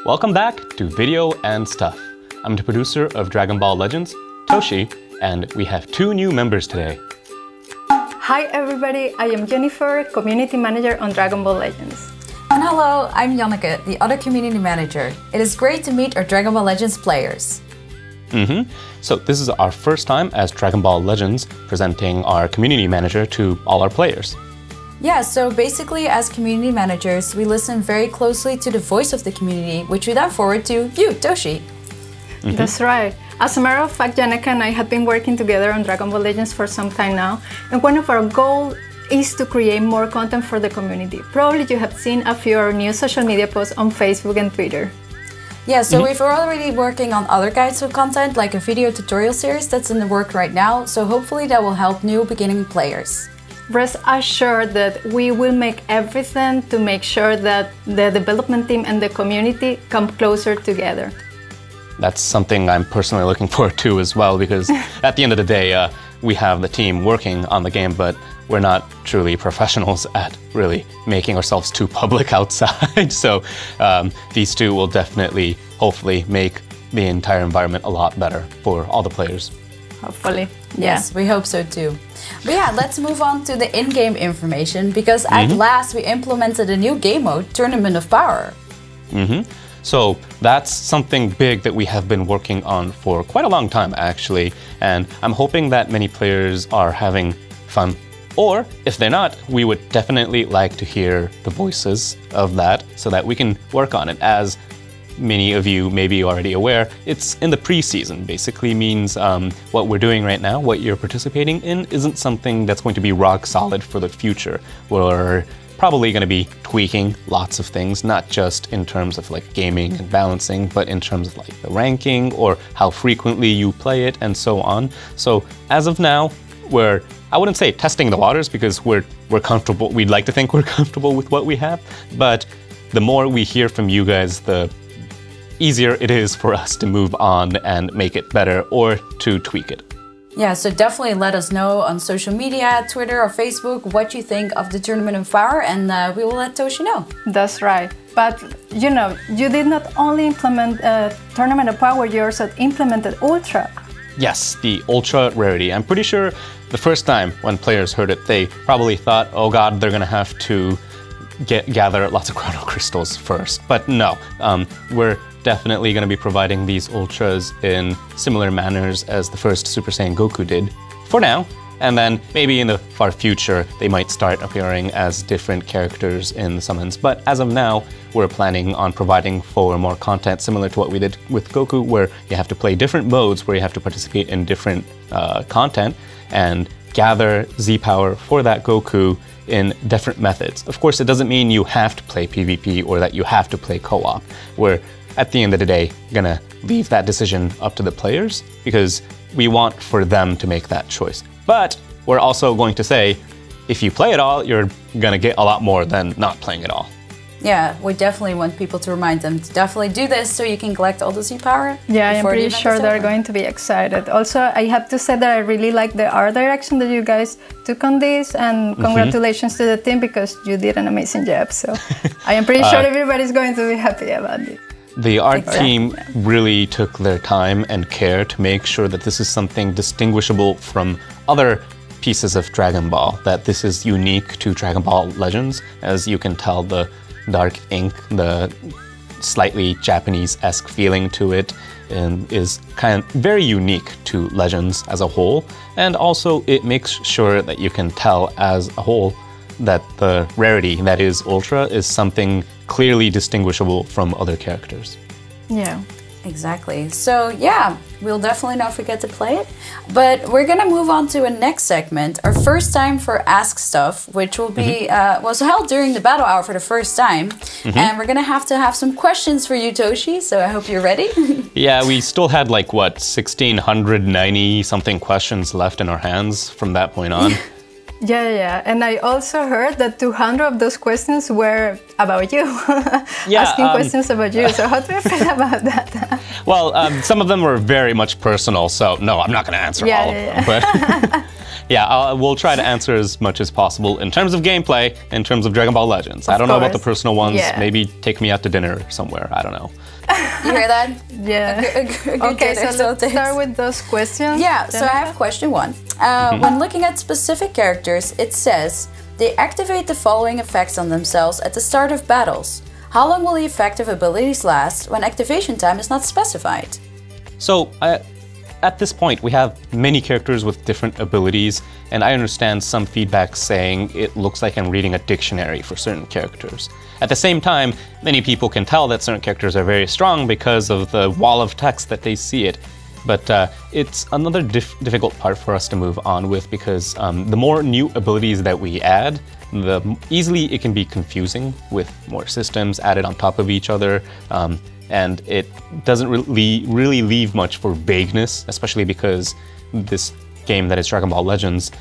Welcome back to Video and Stuff. I'm the producer of Dragon Ball Legends, Toshi, and we have two new members today. Hi everybody, I am Jennifer, Community Manager on Dragon Ball Legends. And hello, I'm Janneke, the other Community Manager. It is great to meet our Dragon Ball Legends players. So this is our first time as Dragon Ball Legends presenting our Community Manager to all our players. Yeah, so basically as community managers, we listen very closely to the voice of the community, which we then forward to you, Toshi. That's right. As a matter of fact, Janneke and I have been working together on Dragon Ball Legends for some time now, and one of our goals is to create more content for the community. Probably you have seen a few of our new social media posts on Facebook and Twitter. Yeah, so we're already working on other guides of content, like a video tutorial series that's in the work right now, so hopefully that will help new beginning players. Rest assured that we will make everything to make sure that the development team and the community come closer together. That's something I'm personally looking forward to as well, because at the end of the day, we have the team working on the game, but we're not truly professionals at really making ourselves too public outside. So these two will definitely, hopefully, make the entire environment a lot better for all the players. Hopefully. Yes, we hope so too. But yeah, let's move on to the in-game information, because at last we implemented a new game mode, Tournament of Power. So that's something big that we have been working on for quite a long time, actually, and I'm hoping that many players are having fun. Or, if they're not, we would definitely like to hear the voices of that so that we can work on it. As many of you may be already aware, it's in the preseason. Basically means what we're doing right now, what you're participating in, isn't something that's going to be rock solid for the future. We're probably going to be tweaking lots of things, not just in terms of like gaming and balancing, but in terms of like the ranking or how frequently you play it and so on. So as of now, I wouldn't say testing the waters, because we're comfortable. We'd like to think we're comfortable with what we have, but the more we hear from you guys, the easier it is for us to move on and make it better or to tweak it. Yeah, so definitely let us know on social media, Twitter or Facebook, what you think of the Tournament of Power, and we will let Toshi know. That's right. But, you know, you did not only implement Tournament of Power, you also implemented Ultra. Yes, the Ultra Rarity. I'm pretty sure the first time when players heard it, they probably thought, oh god, they're gonna have to gather lots of Chrono Crystals first. But no, we're definitely going to be providing these Ultras in similar manners as the first Super Saiyan Goku did, for now. And then maybe in the far future, they might start appearing as different characters in the summons. But as of now, we're planning on providing for more content similar to what we did with Goku, where you have to play different modes, where you have to participate in different content and gather Z-Power for that Goku in different methods. Of course, it doesn't mean you have to play PvP or that you have to play co-op. We're, at the end of the day, gonna leave that decision up to the players, because we want for them to make that choice. But we're also going to say, if you play it all, you're gonna get a lot more than not playing it all. Yeah, we definitely want people to remind them to definitely do this so you can collect all the Z-Power. Yeah, I'm pretty sure they're going to be excited. Also, I have to say that I really like the art direction that you guys took on this, and congratulations to the team, because you did an amazing job. So I am pretty sure everybody's going to be happy about this. The art team really took their time and care to make sure that this is something distinguishable from other pieces of Dragon Ball, that this is unique to Dragon Ball Legends. As you can tell, the dark ink, the slightly Japanese-esque feeling to it, is kind of very unique to Legends as a whole. And also it makes sure that you can tell as a whole that the rarity, that is Ultra, is something clearly distinguishable from other characters. Yeah. Exactly. So yeah, we'll definitely not forget to play it. But we're gonna move on to a next segment, our first time for Ask Stuff, which will be was held during the battle hour for the first time. And we're gonna have to have some questions for you, Toshi, so I hope you're ready. Yeah, we still had like, what, 1,690 something questions left in our hands from that point on. Yeah, and I also heard that 200 of those questions were about you, asking questions about you. So how do you feel about that? Well, some of them were very much personal, so no, I'm not going to answer all of them. But we'll try to answer as much as possible in terms of gameplay, in terms of Dragon Ball Legends. I don't know about the personal ones. Yeah. Maybe take me out to dinner somewhere. I don't know. You hear that? Yeah. Okay, so let's start with those questions. Yeah, so I have question 1. When looking at specific characters, it says they activate the following effects on themselves at the start of battles. How long will the effective abilities last when activation time is not specified? So, at this point, we have many characters with different abilities, and I understand some feedback saying it looks like I'm reading a dictionary for certain characters. At the same time, many people can tell that certain characters are very strong because of the wall of text that they see it. But it's another difficult part for us to move on with because the more new abilities that we add, the easily it can be confusing with more systems added on top of each other. And it doesn't really leave much for vagueness, especially because this game that is Dragon Ball Legends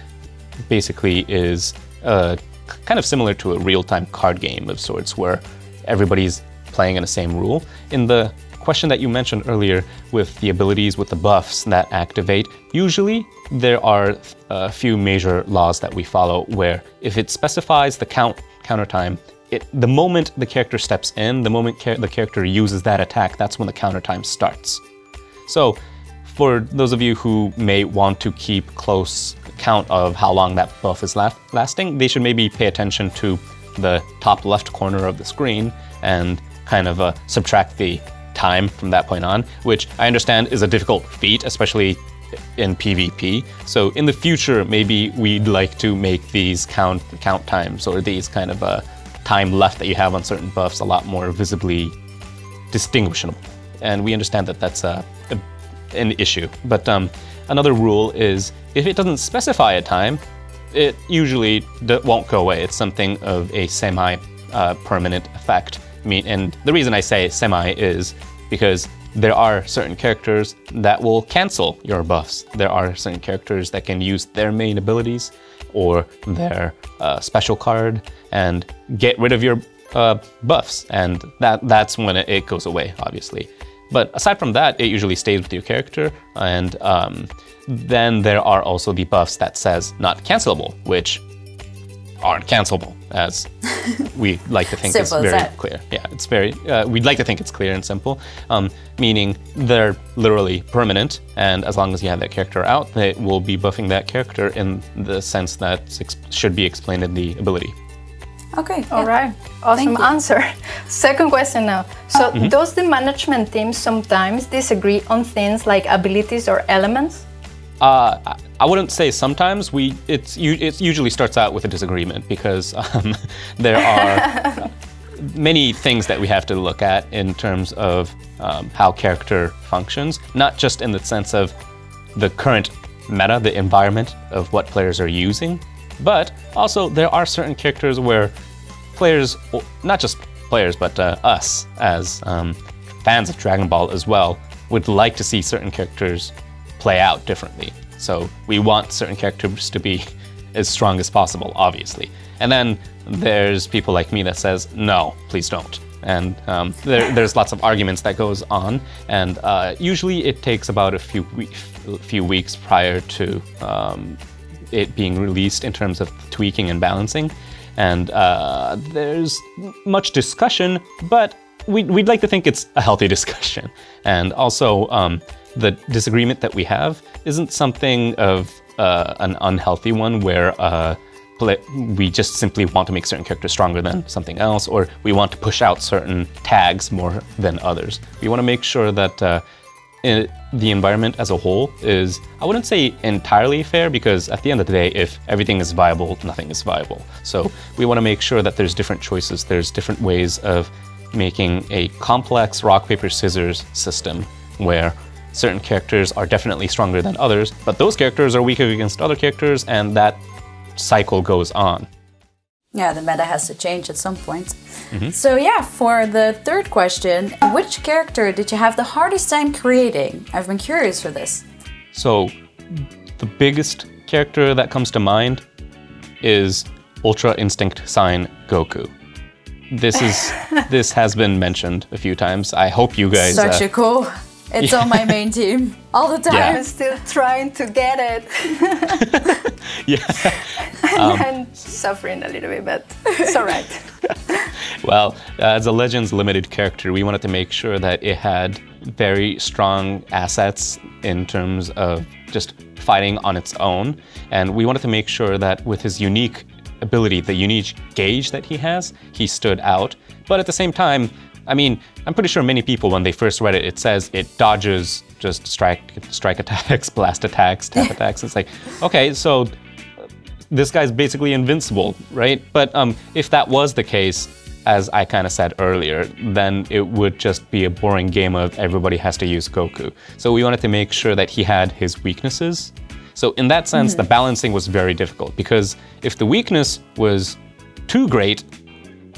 basically is kind of similar to a real-time card game of sorts where everybody's playing in the same rule. In the question that you mentioned earlier with the abilities with the buffs that activate, usually there are a few major laws that we follow where if it specifies the counter time, the moment the character steps in, the moment the character uses that attack, that's when the counter time starts. So for those of you who may want to keep close count of how long that buff is lasting, they should maybe pay attention to the top left corner of the screen and kind of subtract the time from that point on, which I understand is a difficult feat, especially in PvP. So in the future, maybe we'd like to make these count times or these kind of time left that you have on certain buffs a lot more visibly distinguishable. And we understand that that's an issue. But another rule is if it doesn't specify a time, it usually won't go away. It's something of a semi-permanent effect. And the reason I say semi is because there are certain characters that will cancel your buffs. There are certain characters that can use their main abilities or their special card and get rid of your buffs, and that's when it goes away, obviously. But aside from that, it usually stays with your character, and then there are also the buffs that says not cancelable, which aren't cancelable, as we like to think is very clear. Yeah, it's very, we'd like to think it's clear and simple, meaning they're literally permanent, and as long as you have that character out, they will be buffing that character in the sense that should be explained in the ability. Okay. All right. Awesome answer. Second question now. So does the management team sometimes disagree on things like abilities or elements? I wouldn't say sometimes. It usually starts out with a disagreement because there are many things that we have to look at in terms of how character functions, not just in the sense of the current meta, the environment of what players are using, but also there are certain characters where players, not just players, but us as fans of Dragon Ball as well, would like to see certain characters play out differently. So we want certain characters to be as strong as possible, obviously. And then there's people like me that says, no, please don't. And there's lots of arguments that goes on. And usually it takes about a few weeks prior to it being released in terms of tweaking and balancing. And there's much discussion, but we'd like to think it's a healthy discussion. And also, the disagreement that we have isn't something of an unhealthy one where we just simply want to make certain characters stronger than something else, or we want to push out certain tags more than others. We want to make sure that the environment as a whole is, I wouldn't say entirely fair, because at the end of the day, if everything is viable, nothing is viable. So we want to make sure that there's different choices, there's different ways of making a complex rock, paper, scissors system where certain characters are definitely stronger than others, but those characters are weaker against other characters, and that cycle goes on. Yeah, the meta has to change at some point. So yeah, for the third question, which character did you have the hardest time creating? I've been curious for this. So the biggest character that comes to mind is Ultra Instinct Saiyan Goku. This has been mentioned a few times. I hope you guys Such a cool It's on my main team all the time. I'm still trying to get it. I'm suffering a little bit, but it's all right. Well, as a Legends limited character, we wanted to make sure that it had very strong assets in terms of just fighting on its own. And we wanted to make sure that with his unique ability, the unique gauge that he has, he stood out. But at the same time, I mean, I'm pretty sure many people, when they first read it, it says it dodges just strike attacks, blast attacks, tap attacks. It's like, okay, so this guy's basically invincible, right? But if that was the case, as I kind of said earlier, then it would just be a boring game of everybody has to use Goku. So we wanted to make sure that he had his weaknesses. So in that sense, the balancing was very difficult, because if the weakness was too great,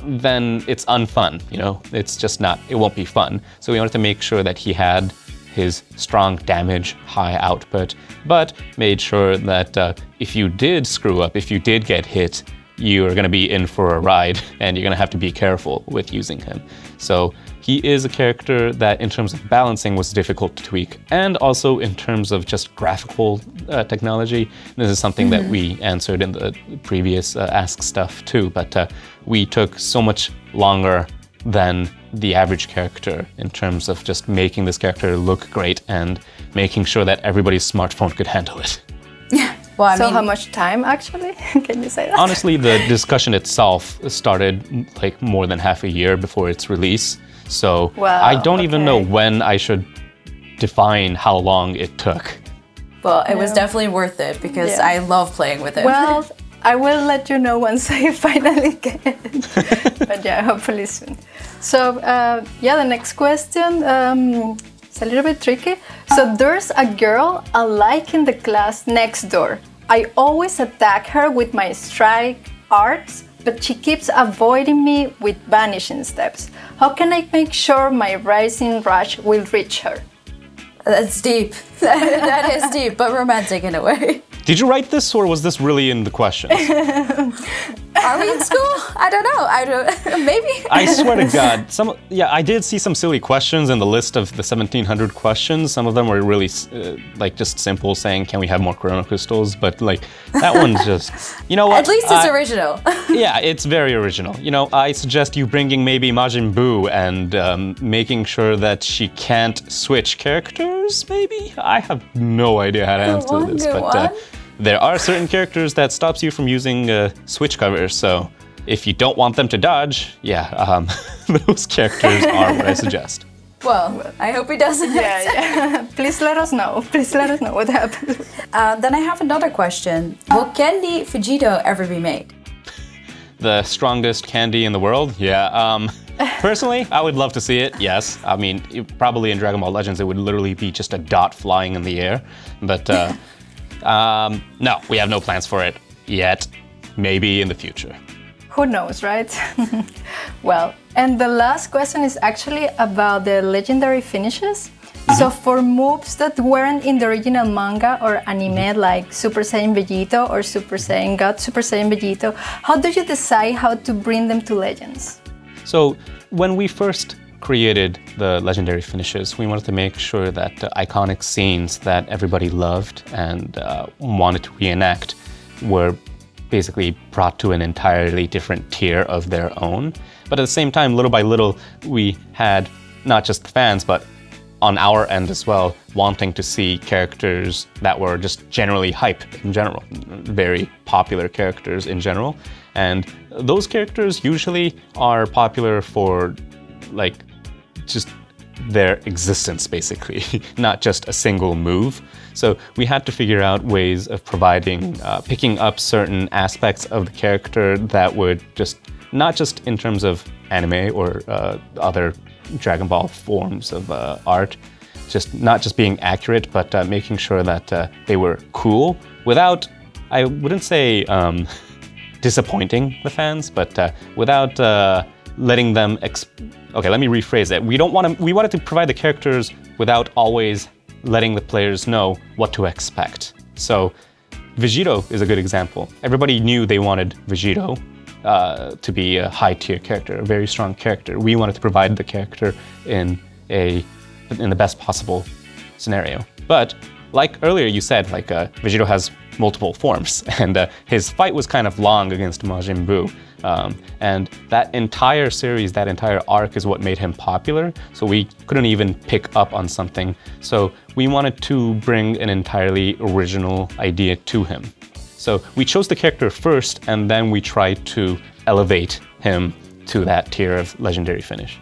then it's unfun, you know? It's just not, it won't be fun. So we wanted to make sure that he had his strong damage, high output, but made sure that if you did screw up, if you did get hit, you are gonna be in for a ride, and you're gonna have to be careful with using him. So he is a character that in terms of balancing was difficult to tweak, and also in terms of just graphical technology. This is something that we answered in the previous Ask stuff too, but we took so much longer than the average character in terms of just making this character look great and making sure that everybody's smartphone could handle it. Well, I so mean, how much time actually? Can you say that? Honestly, the discussion itself started like more than half a year before its release. So Wow, I don't even know when I should define how long it took. well, it was definitely worth it because I love playing with it. Well, I will let you know once I finally get it. But yeah, hopefully soon. So yeah, the next question. It's a little bit tricky. So there's a girl I like in the class next door. I always attack her with my strike arts, but she keeps avoiding me with vanishing steps. How can I make sure my rising rush will reach her? That's deep. That is deep, but romantic in a way. Did you write this, or was this really in the questions? Are we in school? I don't know. Maybe. I swear to God, I did see some silly questions in the list of the 1700 questions. Some of them were really like just simple, saying, "Can we have more chrono crystals?" But like that one's just, you know what? At least it's original. Yeah, it's very original. You know, I suggest you bringing maybe Majin Buu and making sure that she can't switch characters. Maybe I have no idea how to answer this, but. There are certain characters that stops you from using switch covers, so if you don't want them to dodge, yeah, those characters are what I suggest. Well, I hope he doesn't. Yeah. Please let us know. Please let us know what happened. Then I have another question. Will Candy Vegito ever be made? The strongest candy in the world? Yeah. Personally, I would love to see it, yes. I mean, probably in Dragon Ball Legends, it would literally be just a dot flying in the air, but... no, we have no plans for it yet. Maybe in the future. Who knows, right? Well, and the last question is actually about the legendary finishes. So for moves that weren't in the original manga or anime, like Super Saiyan Vegito or Super Saiyan God, Super Saiyan Vegito, how do you decide how to bring them to Legends? So when we first created the legendary finishes, we wanted to make sure that the iconic scenes that everybody loved and wanted to reenact were basically brought to an entirely different tier of their own. But at the same time, little by little, we had not just the fans, but on our end as well, wanting to see characters that were just generally hype in general, very popular characters in general. And those characters usually are popular for like just their existence, basically, not just a single move. So we had to figure out ways of providing, picking up certain aspects of the character that would just, not just in terms of anime or other Dragon Ball forms of art, not just being accurate, but making sure that they were cool without, I wouldn't say disappointing the fans, but without letting them, okay, let me rephrase it. We wanted to provide the characters without always letting the players know what to expect. So Vegito is a good example. Everybody knew they wanted Vegito to be a high tier character, a very strong character. We wanted to provide the character in a in the best possible scenario. But like earlier you said, like Vegito has multiple forms, and his fight was kind of long against Majin Buu. And that entire series, that entire arc is what made him popular, so we couldn't even pick up on something. So we wanted to bring an entirely original idea to him. So we chose the character first, and then we tried to elevate him to that tier of legendary finish.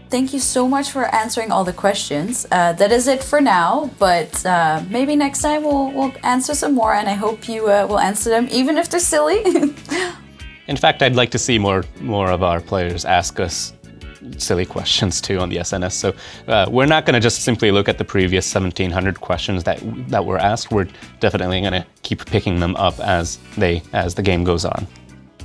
Thank you so much for answering all the questions. That is it for now, but maybe next time we'll answer some more, and I hope you will answer them, even if they're silly. In fact, I'd like to see more of our players ask us silly questions too on the SNS. So we're not going to just simply look at the previous 1,700 questions that were asked. We're definitely going to keep picking them up as the game goes on.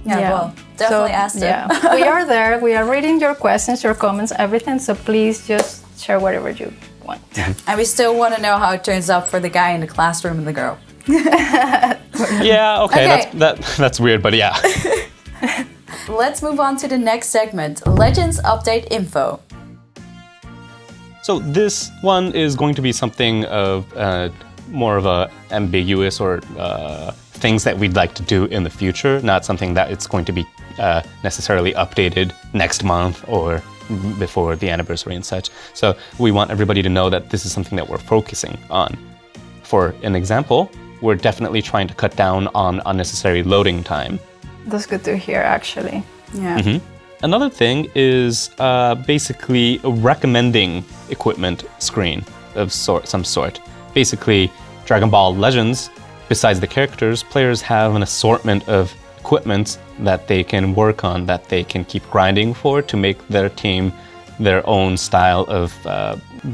Yeah, well, definitely ask them. Yeah, we are there. We are reading your questions, your comments, everything. So please just share whatever you want. And we still want to know how it turns out for the guy in the classroom and the girl. Yeah, okay. That's weird, but yeah. Let's move on to the next segment, Legends Update Info. So this one is going to be something of more of a ambiguous or things that we'd like to do in the future, not something that it's going to be necessarily updated next month or before the anniversary and such. So we want everybody to know that this is something that we're focusing on. For an example, we're definitely trying to cut down on unnecessary loading time. That's good to hear, actually. Yeah. Mm-hmm. Another thing is basically a recommending equipment screen of some sort. Basically, Dragon Ball Legends, besides the characters, players have an assortment of equipment that they can work on, that they can keep grinding for to make their team their own style of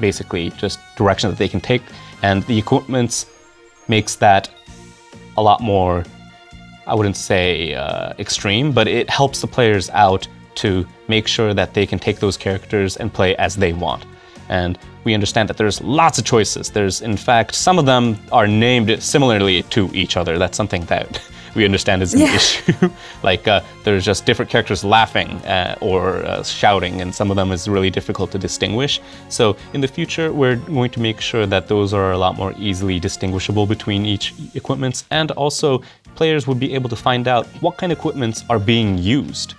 basically just direction that they can take. And the equipment makes that a lot more, I wouldn't say extreme, but it helps the players out to make sure that they can take those characters and play as they want. And we understand that there's lots of choices. There's, in fact, some of them are named similarly to each other. That's something that we understand is an issue. Like there's just different characters laughing or shouting, and some of them is really difficult to distinguish. So in the future, we're going to make sure that those are a lot more easily distinguishable between each equipments, and also players would be able to find out what kind of equipments are being used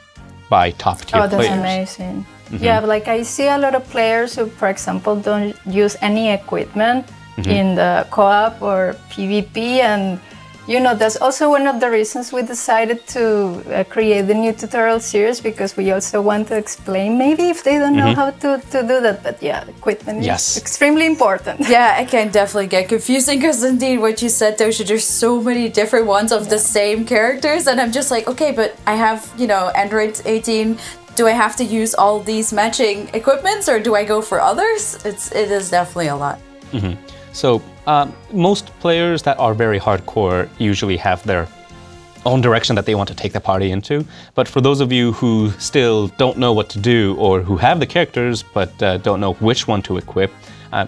by top-tier players. Oh, that's amazing. Mm-hmm. Yeah, like I see a lot of players who, for example, don't use any equipment in the co-op or PvP, and you know, that's also one of the reasons we decided to create the new tutorial series, because we also want to explain maybe if they don't know how to do that. But yeah, equipment is extremely important. Yeah, it can definitely get confusing, because indeed what you said, Toshi, there's so many different ones of the same characters, and I'm just like, okay, but I have, you know, Android 18. Do I have to use all these matching equipments, or do I go for others? It is definitely a lot. So most players that are very hardcore usually have their own direction that they want to take the party into. But for those of you who still don't know what to do, or who have the characters but don't know which one to equip,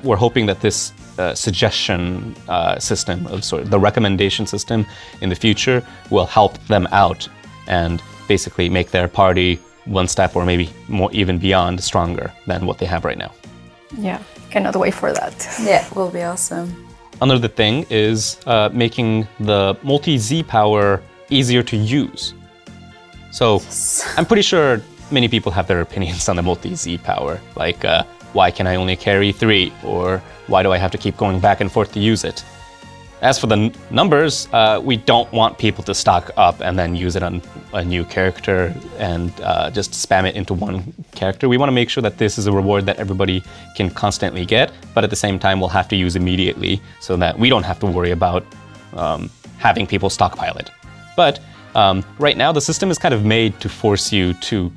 we're hoping that this suggestion system, of sort of the recommendation system in the future, will help them out and basically make their party one step, or maybe more, even beyond, stronger than what they have right now. Yeah, cannot wait for that. Yeah, will be awesome. Another thing is making the multi-Z power easier to use. So I'm pretty sure many people have their opinions on the multi-Z power, like why can I only carry 3, or why do I have to keep going back and forth to use it? As for the numbers, we don't want people to stock up and then use it on a new character and just spam it into one character. We want to make sure that this is a reward that everybody can constantly get, but at the same time we'll have to use immediately, so that we don't have to worry about having people stockpile it. But right now the system is kind of made to force you to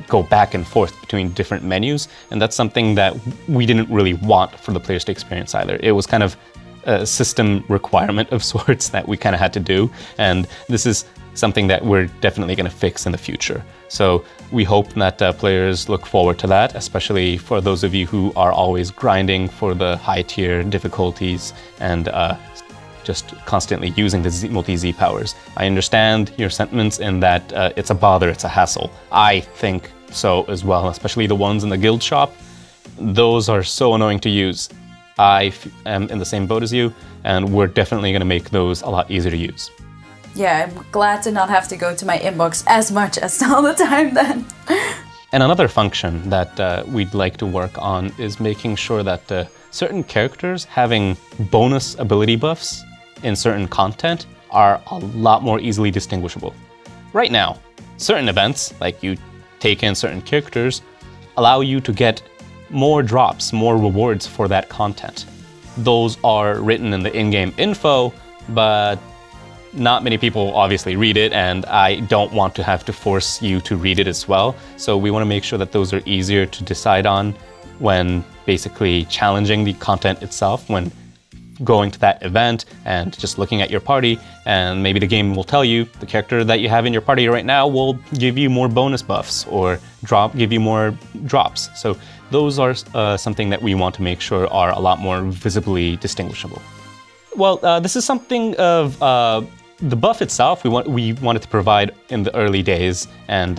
go back and forth between different menus, and that's something that we didn't really want for the players to experience either. It was kind of a system requirement of sorts that we kind of had to do, and this is something that we're definitely going to fix in the future. So we hope that players look forward to that, especially for those of you who are always grinding for the high tier difficulties and just constantly using the multi-Z powers. I understand your sentiments in that it's a bother, it's a hassle. I think so as well, especially the ones in the guild shop. those are so annoying to use. I am in the same boat as you, and we're definitely going to make those a lot easier to use. Yeah, I'm glad to not have to go to my inbox as much as all the time then. And another function that we'd like to work on is making sure that certain characters having bonus ability buffs in certain content are a lot more easily distinguishable. Right now, certain events, like you take in certain characters, allow you to get more drops, more rewards for that content. Those are written in the in-game info, but not many people obviously read it, and I don't want to have to force you to read it as well. So we want to make sure that those are easier to decide on when basically challenging the content itself, when going to that event and just looking at your party, and maybe the game will tell you the character that you have in your party right now will give you more bonus buffs or give you more drops. So those are something that we want to make sure are a lot more visibly distinguishable. Well, this is something of the buff itself we wanted to provide in the early days, and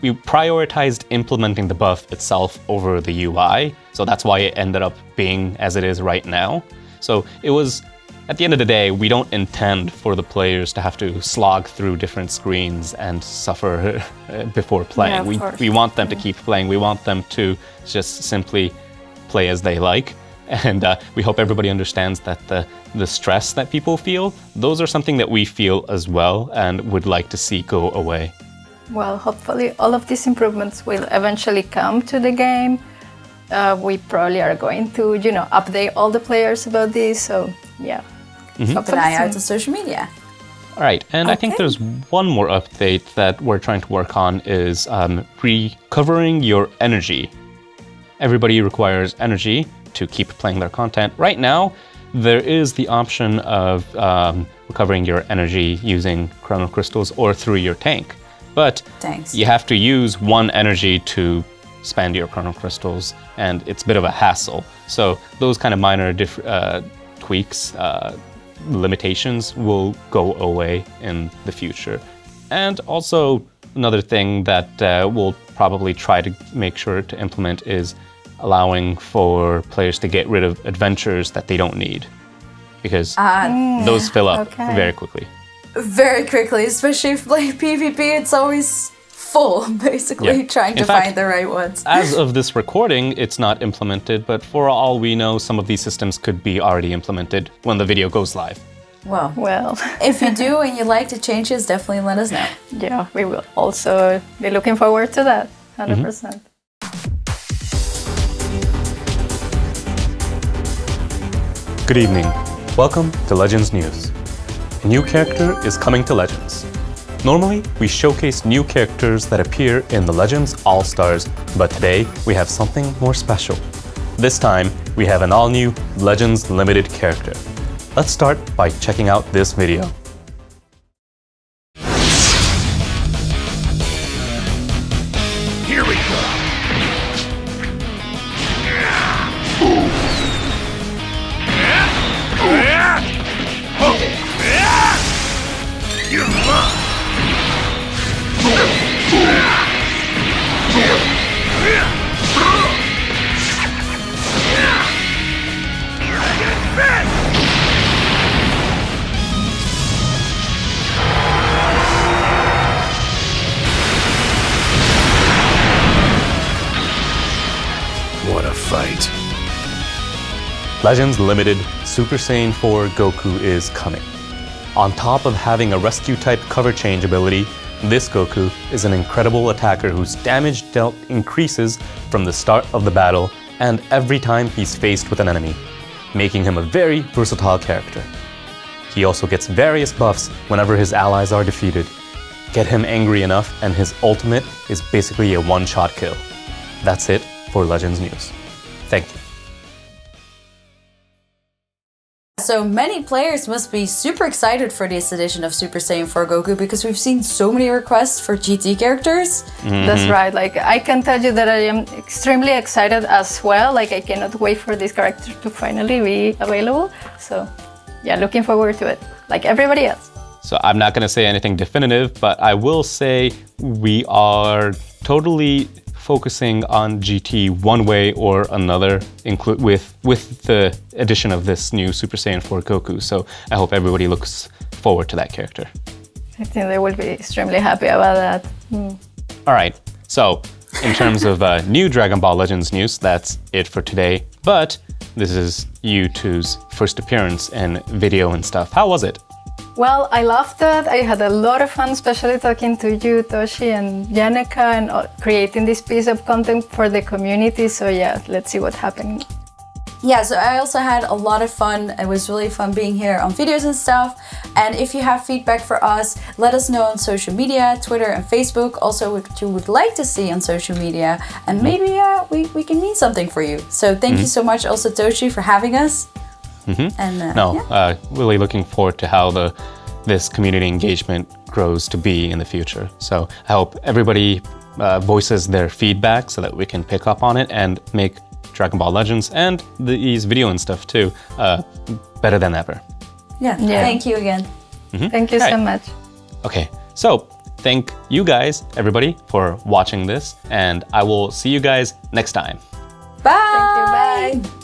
we prioritized implementing the buff itself over the UI. So that's why it ended up being as it is right now. So it was, at the end of the day, we don't intend for the players to have to slog through different screens and suffer before playing. Yeah, we want them to keep playing. We want them to just simply play as they like. And we hope everybody understands that the stress that people feel, those are something that we feel as well and would like to see go away. Well, hopefully all of these improvements will eventually come to the game. We probably are going to, update all the players about this, so yeah. Keep an eye out on social media. All right, and I think there's one more update that we're trying to work on is recovering your energy. Everybody requires energy to keep playing their content. Right now, there is the option of recovering your energy using chrono crystals or through your tank. But you have to use one energy to spend your chrono crystals, and it's a bit of a hassle. So those kind of minor tweaks, limitations will go away in the future. And also another thing that we'll probably try to make sure to implement is allowing for players to get rid of adventures that they don't need, because those fill up very quickly. Very quickly, especially if you play PvP, it's always full, basically, trying to find the right ones. As of this recording, it's not implemented, but for all we know, some of these systems could be already implemented when the video goes live. Well, if you do and you like the changes, definitely let us know. Yeah, we will also be looking forward to that, 100%. Good evening. Welcome to Legends News. A new character is coming to Legends. Normally, we showcase new characters that appear in the Legends All-Stars, but today we have something more special. This time, we have an all-new Legends Limited character. Let's start by checking out this video. Here we go! You're mine! What a fight. Legends Limited Super Saiyan 4 Goku is coming. On top of having a rescue type cover change ability, this Goku is an incredible attacker whose damage dealt increases from the start of the battle and every time he's faced with an enemy, making him a very versatile character. He also gets various buffs whenever his allies are defeated. Get him angry enough and his ultimate is basically a one-shot kill. That's it for Legends News. Thank you. So many players must be super excited for this edition of Super Saiyan 4 Goku because we've seen so many requests for GT characters. That's right. Like, I can tell you that I am extremely excited as well. Like, I cannot wait for this character to finally be available. So yeah, looking forward to it, like everybody else. So I'm not going to say anything definitive, but I will say we are totally focusing on GT one way or another, with the addition of this new Super Saiyan 4 Goku. So I hope everybody looks forward to that character. I think they will be extremely happy about that. All right, so in terms of new Dragon Ball Legends news, that's it for today. But this is you two's first appearance and video and stuff. How was it? Well, I loved it. I had a lot of fun, especially talking to you, Toshi, and Yaneka, and creating this piece of content for the community. So yeah, let's see what happened. Yeah, so I also had a lot of fun. It was really fun being here on videos and stuff. And if you have feedback for us, let us know on social media, Twitter and Facebook. Also, what you would like to see on social media. And maybe we can mean something for you. So thank you so much also, Toshi, for having us. And, really looking forward to how this community engagement grows to be in the future. So I hope everybody voices their feedback so that we can pick up on it and make Dragon Ball Legends and these video and stuff too better than ever. Yeah. Thank you again. Thank you so much. Okay, so thank you guys, everybody, for watching this, and I will see you guys next time. Bye! Thank you, bye!